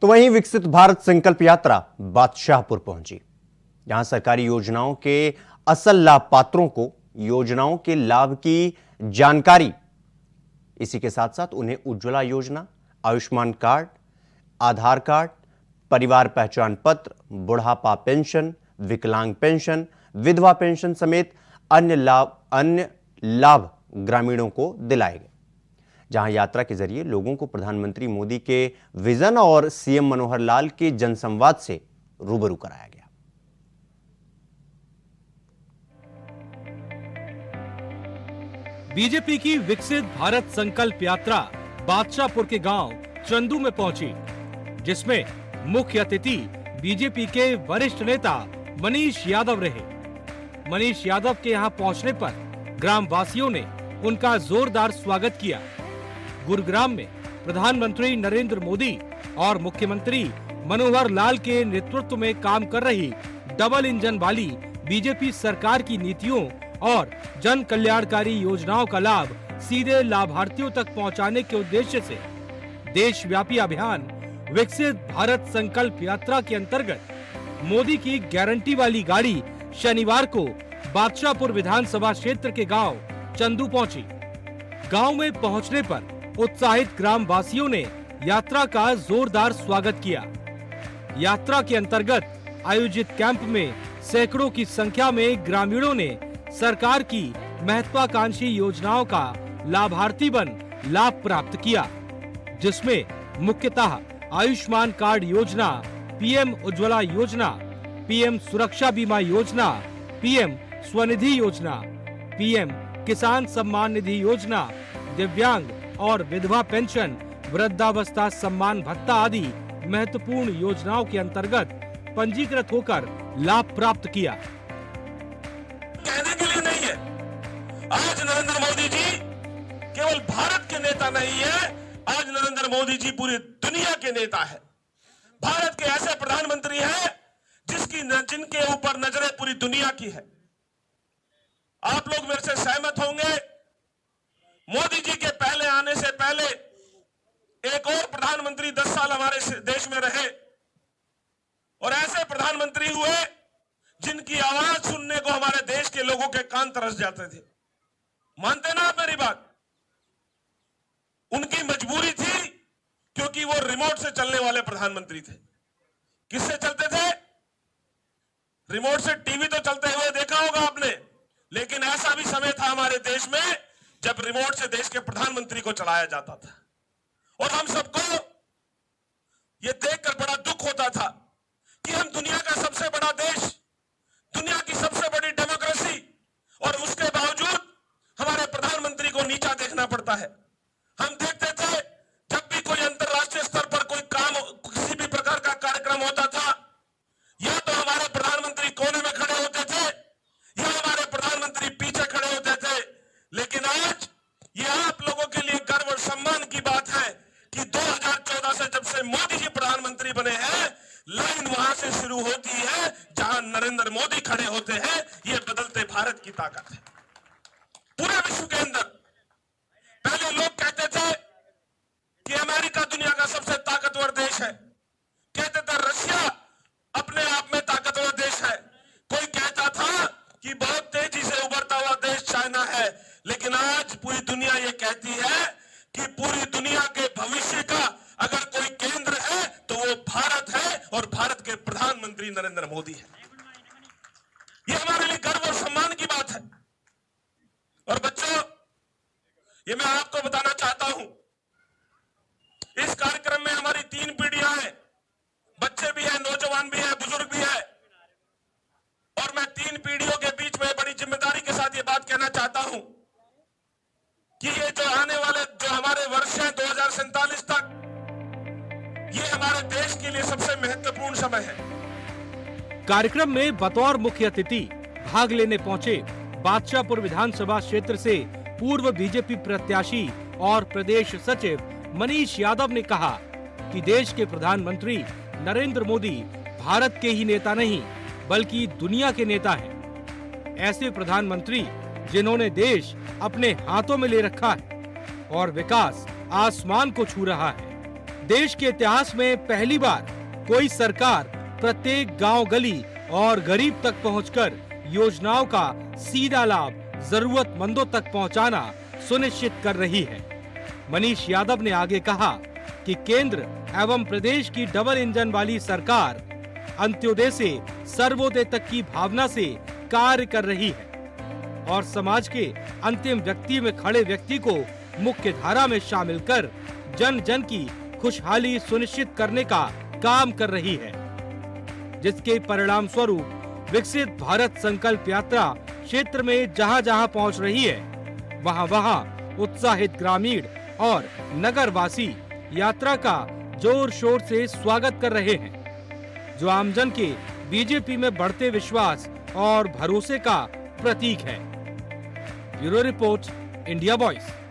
तो वहीं विकसित भारत संकल्प यात्रा बादशाहपुर पहुंची, जहां सरकारी योजनाओं के असल लाभ पात्रों को योजनाओं के लाभ की जानकारी, इसी के साथ साथ उन्हें उज्ज्वला योजना, आयुष्मान कार्ड, आधार कार्ड, परिवार पहचान पत्र, बुढ़ापा पेंशन, विकलांग पेंशन, विधवा पेंशन समेत अन्य लाभ ग्रामीणों को दिलाए गए। जहां यात्रा के जरिए लोगों को प्रधानमंत्री मोदी के विजन और सीएम मनोहर लाल के जनसंवाद से रूबरू कराया गया। बीजेपी की विकसित भारत संकल्प यात्रा बादशाहपुर के गांव चंदू में पहुंची, जिसमें मुख्य अतिथि बीजेपी के वरिष्ठ नेता मनीष यादव रहे। मनीष यादव के यहां पहुंचने पर ग्राम वासियों ने उनका जोरदार स्वागत किया। गुरुग्राम में प्रधानमंत्री नरेंद्र मोदी और मुख्यमंत्री मनोहर लाल के नेतृत्व में काम कर रही डबल इंजन वाली बीजेपी सरकार की नीतियों और जन कल्याणकारी योजनाओं का लाभ सीधे लाभार्थियों तक पहुंचाने के उद्देश्य से देशव्यापी अभियान विकसित भारत संकल्प यात्रा के अंतर्गत मोदी की गारंटी वाली गाड़ी शनिवार को बादशाहपुर विधानसभा क्षेत्र के गांव चंदू पहुंची। गांव में पहुंचने पर उत्साहित ग्राम वासियों ने यात्रा का जोरदार स्वागत किया। यात्रा के अंतर्गत आयोजित कैंप में सैकड़ों की संख्या में ग्रामीणों ने सरकार की महत्वाकांक्षी योजनाओं का लाभार्थी बन लाभ प्राप्त किया, जिसमें मुख्यतः आयुष्मान कार्ड योजना, पीएम उज्ज्वला योजना, पीएम सुरक्षा बीमा योजना, पीएम स्वनिधि योजना, पीएम किसान सम्मान निधि योजना, दिव्यांग और विधवा पेंशन, वृद्धावस्था सम्मान भत्ता आदि महत्वपूर्ण योजनाओं के अंतर्गत पंजीकृत होकर लाभ प्राप्त किया। कहने के लिए नहीं है, आज नरेंद्र मोदी जी केवल भारत के नेता नहीं है, आज नरेंद्र मोदी जी पूरी दुनिया के नेता है। भारत के ऐसे प्रधानमंत्री हैं जिनके ऊपर नजरें पूरी दुनिया की है। आप लोग मेरे से सहमत होंगे, मोदी जी के पहले आने से पहले एक और प्रधानमंत्री 10 साल हमारे देश में रहे और ऐसे प्रधानमंत्री हुए जिनकी आवाज सुनने को हमारे देश के लोगों के कान तरस जाते थे। मानते ना आप मेरी बात? उनकी मजबूरी थी, क्योंकि वो रिमोट से चलने वाले प्रधानमंत्री थे। किससे चलते थे? रिमोट से टीवी तो चलते हुए देखा होगा आपने, लेकिन ऐसा भी समय था हमारे देश में जब रिमोट से देश के प्रधानमंत्री को चलाया जाता था। और हम सबको यह देखकर बड़ा दुख होता था कि हम दुनिया का सबसे बड़ा देश, दुनिया की सबसे बड़ी डेमोक्रेसी, और उसके बावजूद हमारे प्रधानमंत्री को नीचा देखना पड़ता है। हम देखते थे जब भी कोई अंतर्राष्ट्रीय स्तर पर कोई काम, किसी भी प्रकार का कार्यक्रम होता था, या तो हमारे प्रधानमंत्री कोने में खड़े होते थे या हमारे प्रधानमंत्री पीछे खड़े होते थे। लेकिन आज ये आप लोगों के लिए गर्व और सम्मान की बात है कि 2014 से जब से मोदी जी प्रधानमंत्री बने हैं, लाइन वहां से शुरू होती है जहां नरेंद्र मोदी खड़े होते हैं। ये बदलते भारत की ताकत है। पूरे विश्व के अंदर पहले लोग कहते थे कि अमेरिका दुनिया का सबसे ताकतवर देश है, कहते थे रशिया अपने आप में ताकतवर देश है, कोई कहता था कि बहुत तेजी से उभरता हुआ देश चाइना है। लेकिन आज पूरी दुनिया ये कहती है कि पूरी दुनिया के भविष्य का अगर कोई केंद्र है तो वो भारत है, और भारत के प्रधानमंत्री नरेंद्र मोदी है। ये हमारे लिए गर्व और सम्मान की बात है। और बच्चों, ये मैं आपको बताना चाहता हूं, इस कार्यक्रम में हमारी 3 पीढ़ियां हैं, बच्चे भी हैं, नौजवान भी हैं, बुजुर्ग भी हैं। और मैं 3 पीढ़ियों के बीच में बड़ी जिम्मेदारी के साथ ये बात कहना चाहता हूं कि ये जो आने वाले जो हमारे वर्ष हैं 2047 तक, ये हमारे देश के लिए सबसे महत्वपूर्ण समय है। कार्यक्रम में बतौर मुख्य अतिथि भाग लेने पहुंचे बादशाहपुर विधानसभा क्षेत्र से पूर्व बीजेपी प्रत्याशी और प्रदेश सचिव मनीष यादव ने कहा कि देश के प्रधानमंत्री नरेंद्र मोदी भारत के ही नेता नहीं बल्कि दुनिया के नेता हैं। ऐसे प्रधानमंत्री जिन्होंने देश अपने हाथों में ले रखा है और विकास आसमान को छू रहा है। देश के इतिहास में पहली बार कोई सरकार प्रत्येक गांव गली और गरीब तक पहुंचकर योजनाओं का सीधा लाभ जरूरतमंदों तक पहुंचाना सुनिश्चित कर रही है। मनीष यादव ने आगे कहा कि केंद्र एवं प्रदेश की डबल इंजन वाली सरकार अंत्योदय से सर्वोदय तक की भावना से कार्य कर रही है और समाज के अंतिम व्यक्ति में खड़े व्यक्ति को मुख्य धारा में शामिल कर जन जन की खुशहाली सुनिश्चित करने का काम कर रही है, जिसके परिणाम स्वरूप विकसित भारत संकल्प यात्रा क्षेत्र में जहां जहां पहुंच रही है, वहां वहां उत्साहित ग्रामीण और नगरवासी यात्रा का जोर शोर से स्वागत कर रहे हैं, जो आमजन के बीजेपी में बढ़ते विश्वास और भरोसे का प्रतीक है। Bureau report, India voice.